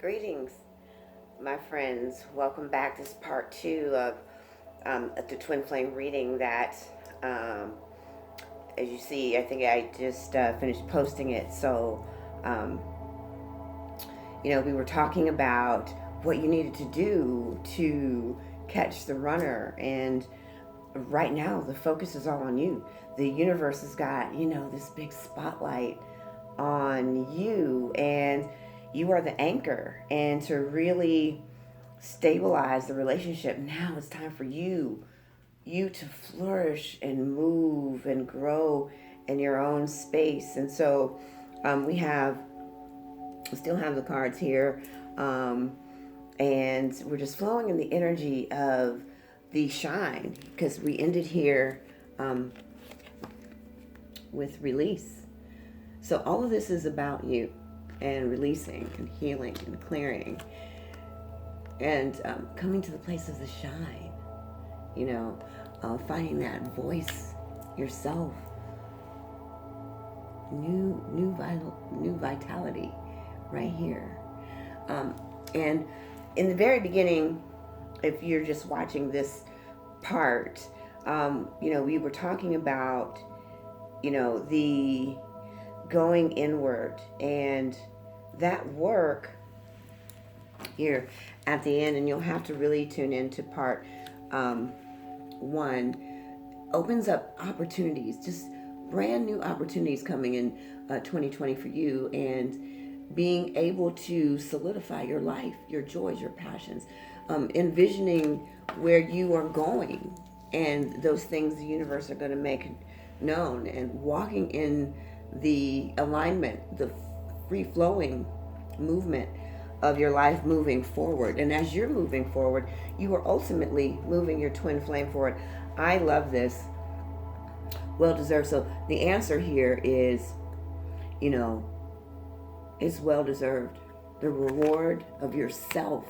Greetings, my friends. Welcome back. This is part 2 of the Twin Flame reading that, as you see, I think I just finished posting it. So, we were talking about what you needed to do to catch the runner. And right now, the focus is all on you. The universe has got, this big spotlight on you, and you are the anchor. And to really stabilize the relationship, now it's time for you to flourish and move and grow in your own space. And so we still have the cards here, and we're just flowing in the energy of the shine, because we ended here with release. So all of this is about you and releasing and healing and clearing and coming to the place of the shine, finding that voice yourself, new vitality right here. And in the very beginning, if you're just watching this part, we were talking about, the going inward, and that work here at the end, and you'll have to really tune into part 1, opens up opportunities, just brand new opportunities coming in 2020 for you, and being able to solidify your life, your joys, your passions, envisioning where you are going, and those things the universe are going to make known, and walking in the alignment, the free-flowing movement of your life moving forward. And as you're moving forward, you are ultimately moving your twin flame forward. I love this. Well deserved. So the answer here is, it's well deserved. The reward of yourself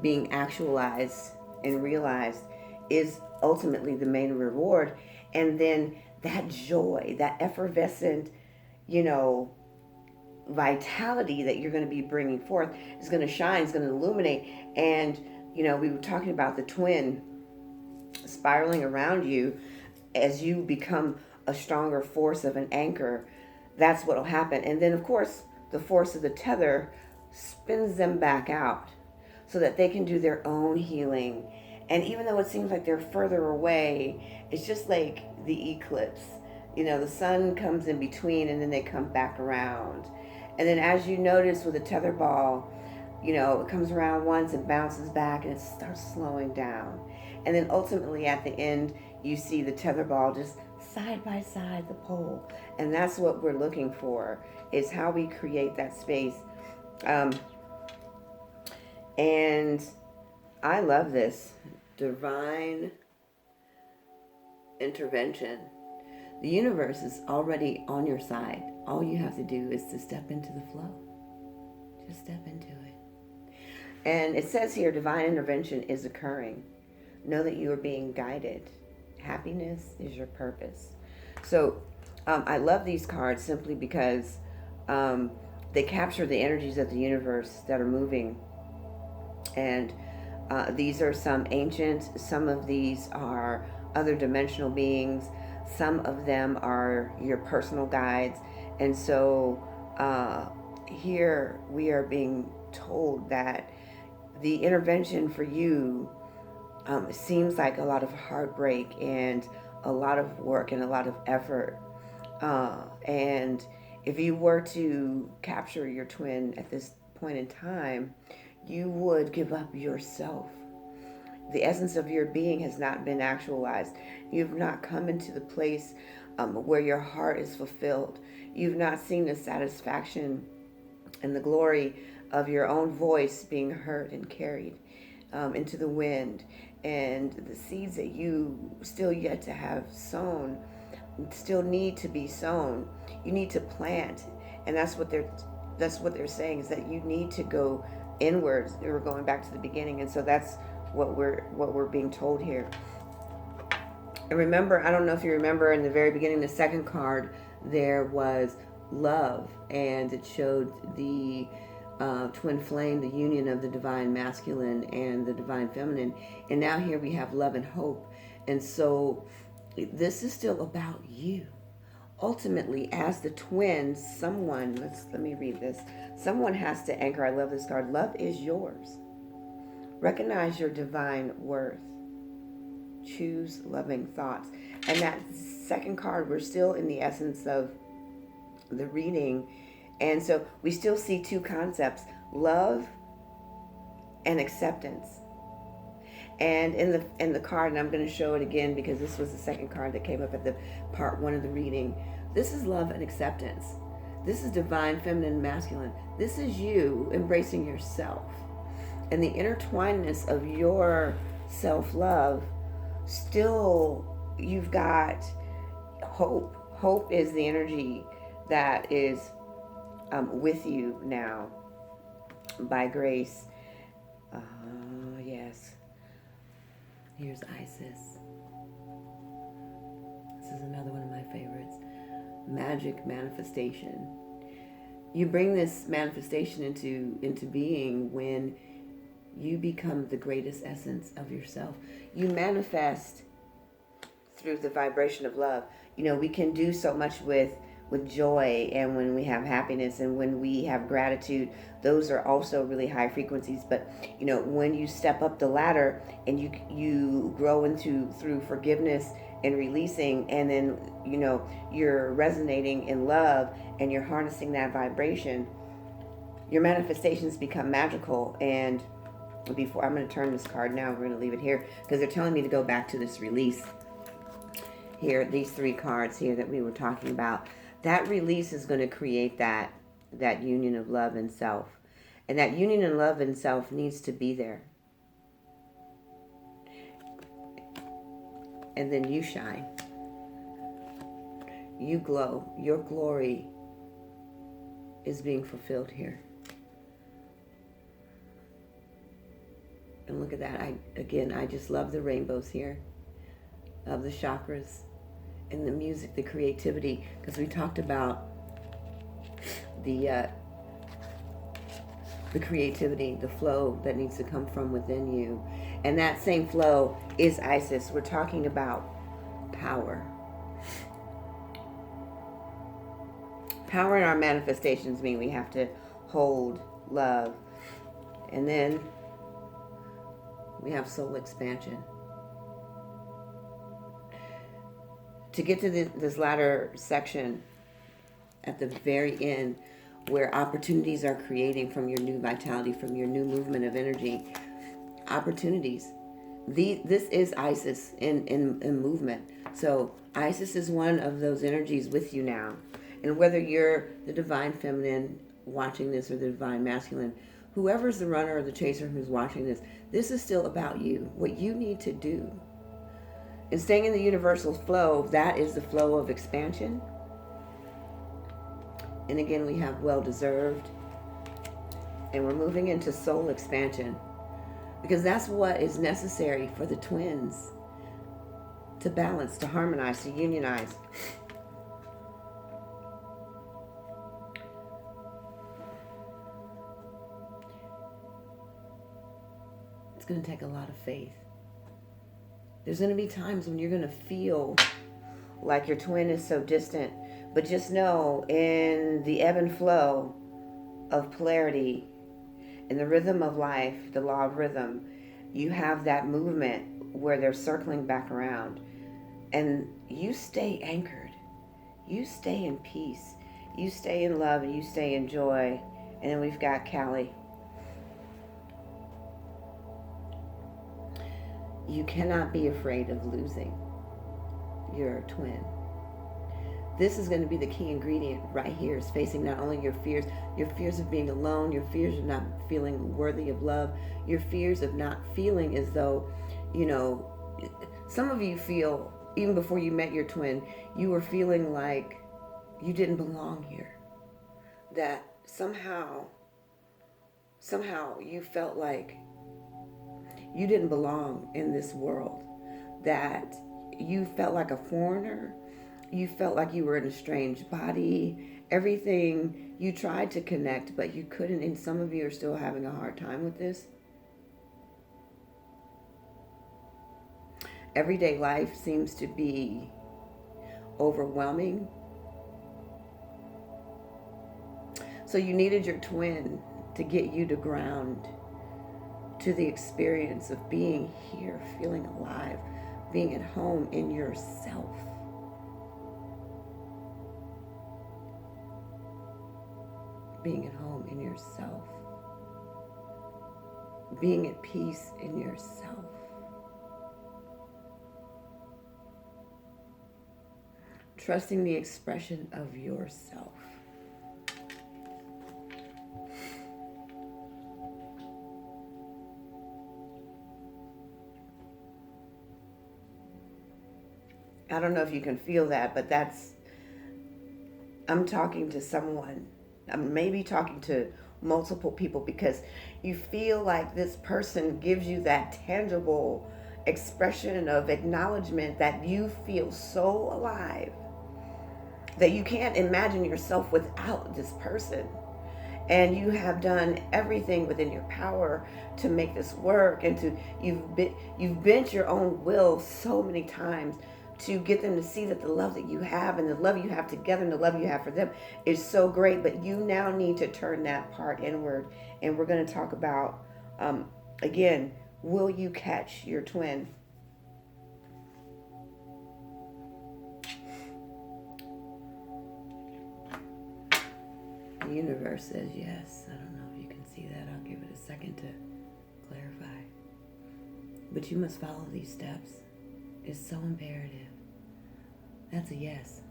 being actualized and realized is ultimately the main reward. And then that joy, that effervescent, vitality that you're going to be bringing forth is going to shine, is going to illuminate. And, we were talking about the twin spiraling around you as you become a stronger force of an anchor. That's what will happen. And then, of course, the force of the tether spins them back out so that they can do their own healing. And even though it seems like they're further away, it's just like the eclipse. The sun comes in between and then they come back around. And then as you notice with a tether ball, it comes around once and bounces back and it starts slowing down. And then ultimately at the end, you see the tether ball just side by side the pole. And that's what we're looking for, is how we create that space. And I love this. Divine intervention. The universe is already on your side. All you have to do is to step into the flow. Just step into it. And it says here, divine intervention is occurring. Know that you are being guided. Happiness is your purpose. So I love these cards simply because they capture the energies of the universe that are moving. And these are some ancient, some of these are other dimensional beings, some of them are your personal guides. And so here we are being told that the intervention for you seems like a lot of heartbreak and a lot of work and a lot of effort. And if you were to capture your twin at this point in time, you would give up yourself. The essence of your being has not been actualized. You've not come into the place where your heart is fulfilled. You've not seen the satisfaction and the glory of your own voice being heard and carried into the wind. And the seeds that you still yet to have sown still need to be sown. You need to plant. And that's what they're saying, is that you need to go inwards. We're going back to the beginning. And so that's what we're being told here. And remember, I don't know if you remember in the very beginning, the second card, there was love, and it showed the twin flame, the union of the divine masculine and the divine feminine. And now here we have love and hope. And so this is still about you. Ultimately, as the twins, let me read this. Someone has to anchor. I love this card. Love is yours. Recognize your divine worth. Choose loving thoughts. And that second card, we're still in the essence of the reading. And so we still see two concepts, love and acceptance. And in the card, and I'm going to show it again because this was the second card that came up at the part one of the reading. This is love and acceptance. This is divine feminine and masculine. This is you embracing yourself. And the intertwinedness of your self-love, still you've got hope. Hope is the energy that is with you now by grace. Yes. Here's Isis. This is another one of my favorites. Magic manifestation. You bring this manifestation into being when you become the greatest essence of yourself. You manifest through the vibration of love. You know, we can do so much with joy, and when we have happiness and when we have gratitude, those are also really high frequencies. But you know, when you step up the ladder and you grow through forgiveness and releasing, and then you know you're resonating in love and you're harnessing that vibration, your manifestations become magical. And before, I'm going to turn this card now, we're going to leave it here because they're telling me to go back to this release here, these three cards here that we were talking about. That release is going to create that union of love and self. And that union of love and self needs to be there. And then you shine. You glow. Your glory is being fulfilled here. And look at that. I just love the rainbows here, of the chakras and the music, the creativity, because we talked about the creativity, the flow that needs to come from within you. And that same flow is Isis. We're talking about power. Power in our manifestations mean we have to hold love. And then we have soul expansion. To get to this latter section at the very end, where opportunities are creating from your new vitality, from your new movement of energy, opportunities. This is Isis in movement. So Isis is one of those energies with you now. And whether you're the divine feminine watching this or the divine masculine, whoever's the runner or the chaser who's watching this, this is still about you, what you need to do. And staying in the universal flow, that is the flow of expansion. And again, we have well-deserved. And we're moving into soul expansion, because that's what is necessary for the twins to balance, to harmonize, to unionize. It's going to take a lot of faith. There's going to be times when you're going to feel like your twin is so distant. But just know, in the ebb and flow of polarity, in the rhythm of life, the law of rhythm, you have that movement where they're circling back around. And you stay anchored. You stay in peace. You stay in love, and you stay in joy. And then we've got Callie. You cannot be afraid of losing your twin. This is going to be the key ingredient right here, is facing not only your fears of being alone, your fears of not feeling worthy of love, your fears of not feeling as though, you know, some of you feel, even before you met your twin, you were feeling like you didn't belong here. That somehow you felt like you didn't belong in this world, that you felt like a foreigner, You felt like you were in a strange body. Everything, you tried to connect, but you couldn't. And some of you are still having a hard time with this. Everyday life seems to be overwhelming. So you needed your twin to get you to ground, to the experience of being here, feeling alive, being at home in yourself. Being at home in yourself. Being at peace in yourself. Trusting the expression of yourself. I don't know if you can feel that, but I'm talking to someone. I'm maybe talking to multiple people, because you feel like this person gives you that tangible expression of acknowledgement that you feel so alive that you can't imagine yourself without this person. And you have done everything within your power to make this work, and you've bent your own will so many times to get them to see that the love that you have and the love you have together and the love you have for them is so great. But you now need to turn that part inward. And we're going to talk about, again, will you catch your twin? The universe says yes. I don't know if you can see that. I'll give it a second to clarify. But you must follow these steps. It's so imperative. That's a yes.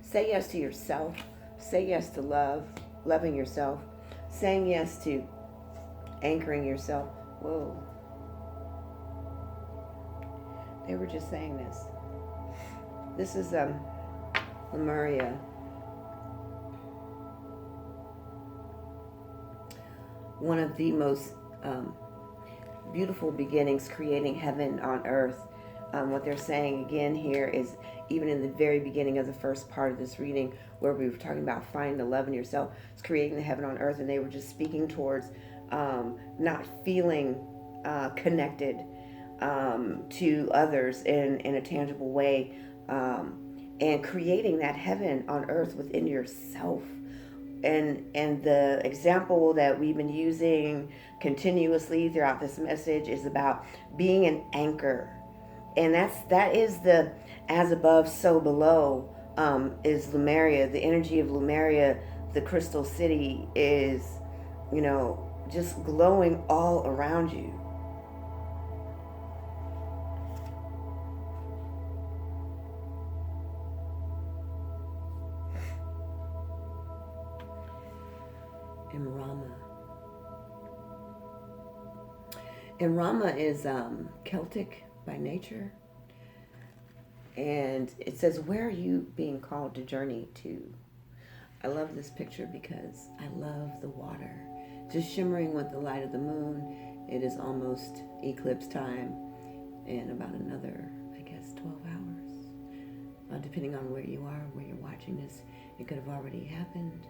Say yes to yourself. Say yes to love, loving yourself. Saying yes to anchoring yourself. Whoa. They were just saying this. This is Lemuria. One of the most beautiful beginnings, creating heaven on earth. What they're saying again here is, even in the very beginning of the first part of this reading, where we were talking about finding the love in yourself, it's creating the heaven on earth, and they were just speaking towards not feeling connected to others in a tangible way, and creating that heaven on earth within yourself. And the example that we've been using continuously throughout this message is about being an anchor. And that is the as above, so below, is Lemuria. The energy of Lemuria, the crystal city, is, just glowing all around you. And Rama is Celtic by nature. And it says, where are you being called to journey to? I love this picture because I love the water. Just shimmering with the light of the moon. It is almost eclipse time in about another, 12 hours. Depending on where you are, where you're watching this, it could have already happened.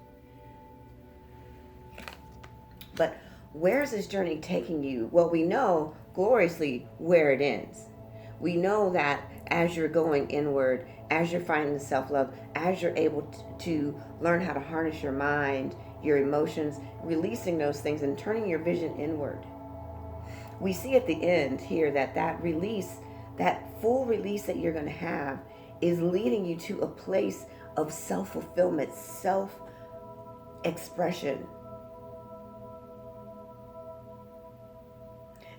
But where's this journey taking you? Well, we know gloriously where it ends. We know that as you're going inward, as you're finding the self-love, as you're able to learn how to harness your mind, your emotions, releasing those things and turning your vision inward. We see at the end here that release, that full release that you're going to have, is leading you to a place of self-fulfillment, self-expression.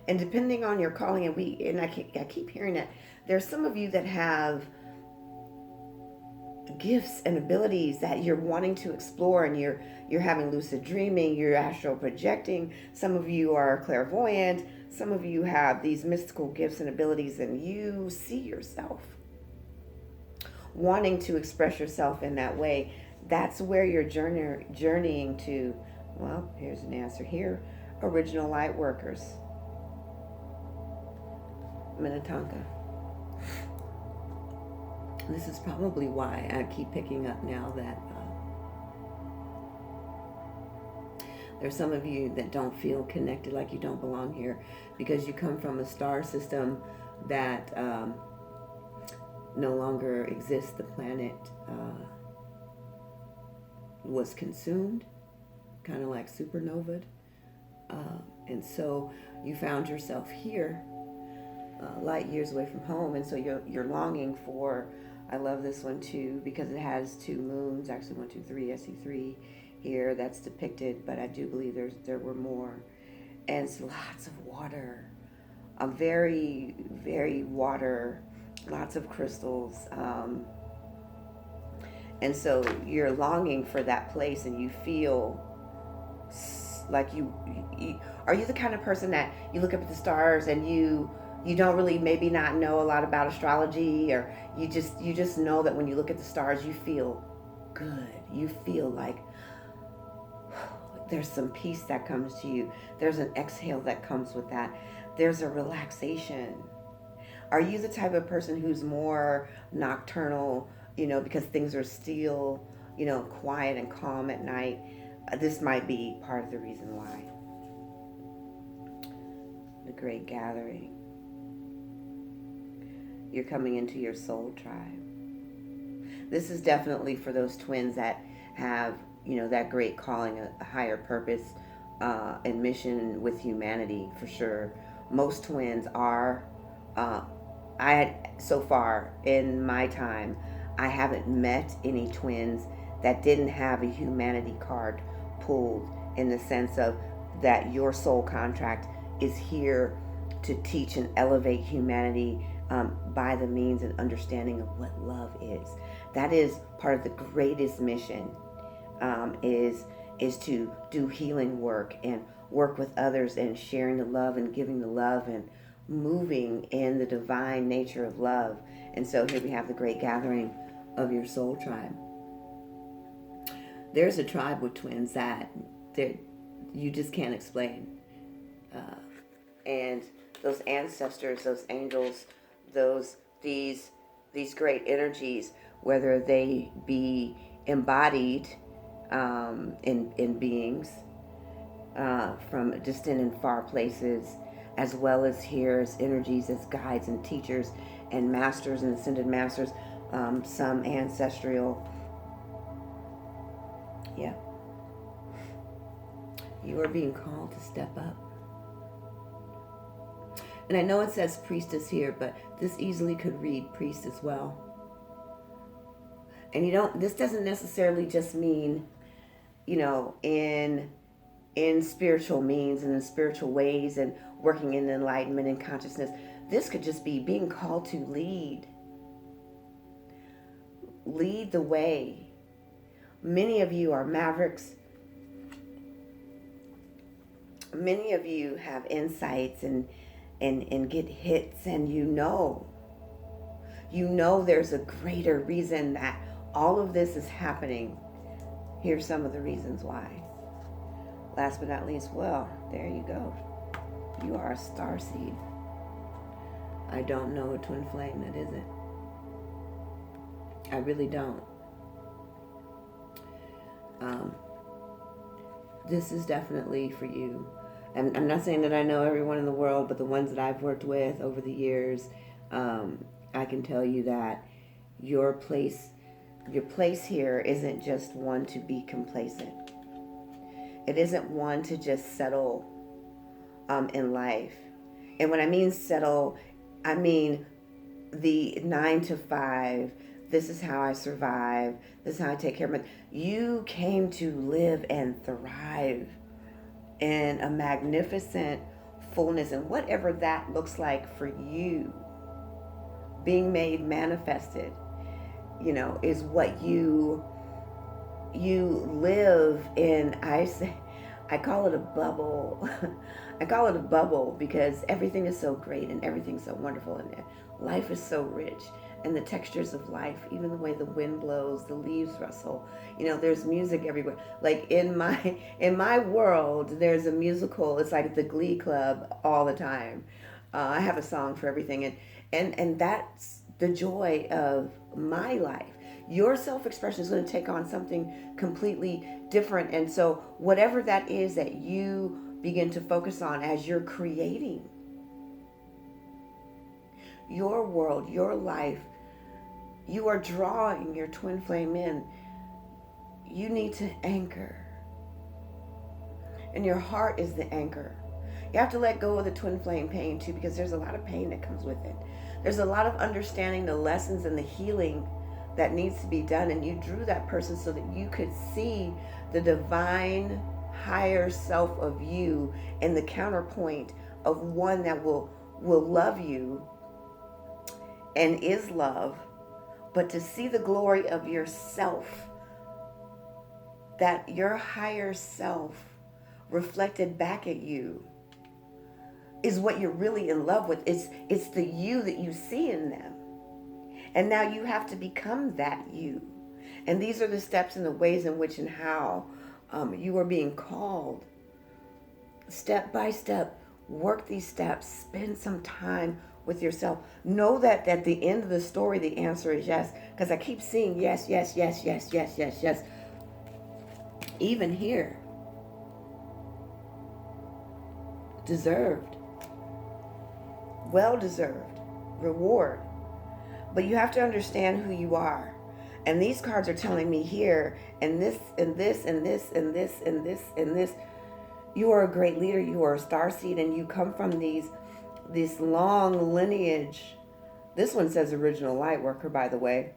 And depending on your calling, and I keep hearing that there's some of you that have gifts and abilities that you're wanting to explore, and you're having lucid dreaming, you're astral projecting. Some of you are clairvoyant. Some of you have these mystical gifts and abilities, and you see yourself wanting to express yourself in that way. That's where you're journeying to. Well, here's an answer here. Original light workers. Minnetonka. This is probably why I keep picking up now that there's some of you that don't feel connected, like you don't belong here, because you come from a star system that no longer exists. The planet was consumed, kind of like supernovaed. And so you found yourself here, light years away from home. And so you're longing for, I love this one too, because it has 2 moons, actually 1, 2, 3, I see 3 here that's depicted, but I do believe there were more. And it's lots of water, very, very water, lots of crystals. And so you're longing for that place, and you feel like you are you the kind of person that you look up at the stars and you don't really maybe not know a lot about astrology, or you just know that when you look at the stars you feel good, you feel like there's some peace that comes to you, there's an exhale that comes with that, there's a relaxation. Are you the type of person who's more nocturnal, because things are still, quiet and calm at night? This might be part of the reason why. The Great Gathering. You're coming into your soul tribe. This is definitely for those twins that have, that great calling, a higher purpose and mission with humanity, for sure. Most twins are, so far in my time, I haven't met any twins that didn't have a humanity card pulled, in the sense of that your soul contract is here to teach and elevate humanity by the means and understanding of what love is. That is part of the greatest mission, is to do healing work and work with others and sharing the love and giving the love and moving in the divine nature of love. And so here we have the great gathering of your soul tribe. There's a tribe with twins that you just can't explain. And those ancestors, those angels, these great energies, whether they be embodied in beings from distant and far places, as well as here as energies, as guides and teachers and masters and ascended masters, some ancestral. Yeah. You are being called to step up. And I know it says priestess here, but this easily could read priest as well. And this doesn't necessarily just mean, in spiritual means and in spiritual ways and working in enlightenment and consciousness. This could just be being called to lead the way. Many of you are mavericks. Many of you have insights and get hits, and there's a greater reason that all of this is happening. Here's some of the reasons why. Last but not least, well, there you go. You are a star seed. I don't know a twin flame that isn't. I really don't. This is definitely for you. And I'm not saying that I know everyone in the world, but the ones that I've worked with over the years, I can tell you that your place here isn't just one to be complacent. It isn't one to just settle in life. And when I mean settle, I mean the 9 to 5. This is how I survive. This is how I take care of myself. You came to live and thrive in a magnificent fullness, and whatever that looks like for you, being made manifested, is what you live in. I call it a bubble. I call it a bubble because everything is so great and everything's so wonderful and life is so rich, and the textures of life, even the way the wind blows, the leaves rustle, there's music everywhere. Like in my world, there's a musical. It's like the Glee Club all the time. I have a song for everything, and that's the joy of my life. Your self-expression is going to take on something completely different. And so whatever that is that you begin to focus on as you're creating your world, your life, you are drawing your twin flame in. You need to anchor. And your heart is the anchor. You have to let go of the twin flame pain too, because there's a lot of pain that comes with it. There's a lot of understanding the lessons and the healing that needs to be done. And you drew that person so that you could see the divine higher self of you and the counterpoint of one that will love you and is love, but to see the glory of yourself, that your higher self reflected back at you is what you're really in love with. It's the you that you see in them. And now you have to become that you. And these are the steps and the ways in which and how you are being called. Step by step, work these steps, spend some time with yourself. Know that at the end of the story, the answer is yes. Because I keep seeing yes, yes, yes, yes, yes, yes, yes. Even here. Deserved. Well-deserved. Reward. But you have to understand who you are. And these cards are telling me here, and this, and this, and this, and this, and this, and this. You are a great leader. You are a starseed, and you come from this long lineage. This one says original light worker, by the way.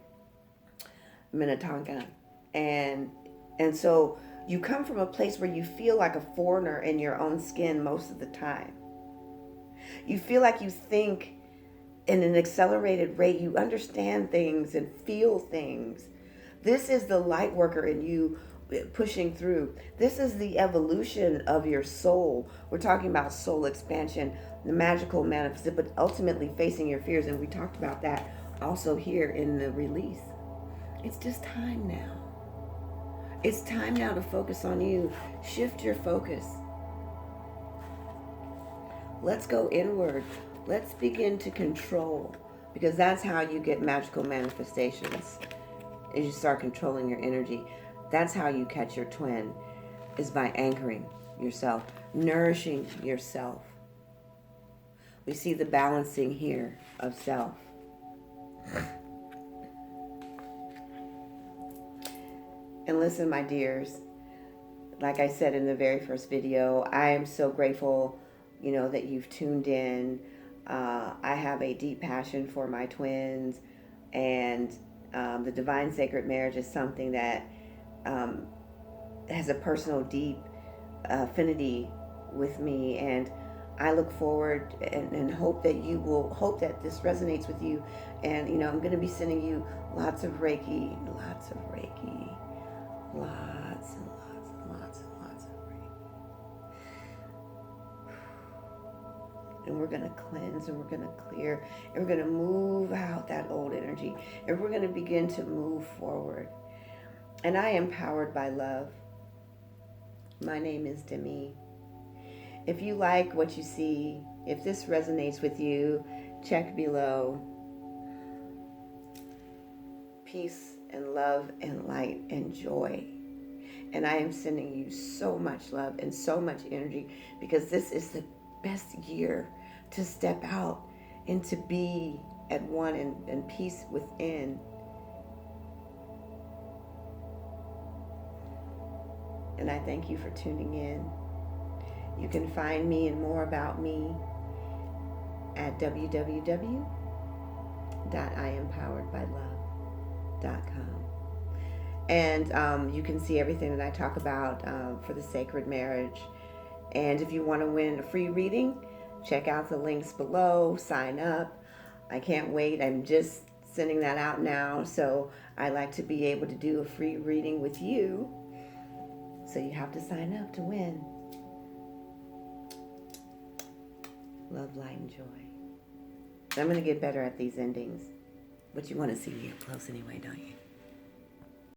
Minnetonka. And so you come from a place where you feel like a foreigner in your own skin most of the time. You feel like you think in an accelerated rate. You understand things and feel things. This is the light worker in you pushing through. This is the evolution of your soul. We're talking about soul expansion, the magical manifest, but ultimately facing your fears. And we talked about that also here in the release. It's just time now. It's time now to focus on you. Shift your focus. Let's go inward. Let's begin to control, because that's how you get magical manifestations. Is you start controlling your energy. That's how you catch your twin, is by anchoring yourself, nourishing yourself. We see the balancing here of self. And listen, my dears, like I said in the very first video, I am so grateful, that you've tuned in. I have a deep passion for my twins, and the divine sacred marriage is something that has a personal, deep affinity with me, and I look forward and hope that this resonates with you. And I'm going to be sending you lots of Reiki, and lots and lots and lots of Reiki. And we're going to cleanse, and we're going to clear, and we're going to move out that old energy, and we're going to begin to move forward. And I am powered by love. My name is Demi. If you like what you see, if this resonates with you, check below. Peace and love and light and joy. And I am sending you so much love and so much energy, because this is the best year to step out and to be at one and peace within. And I thank you for tuning in. You can find me and more about me at www.Iampoweredbylove.com. And you can see everything that I talk about for the sacred marriage. And if you want to win a free reading, check out the links below, sign up. I can't wait. I'm just sending that out now. So I like to be able to do a free reading with you. So you have to sign up to win. Love, light, and joy. I'm going to get better at these endings. But you want to see me up close anyway, don't you?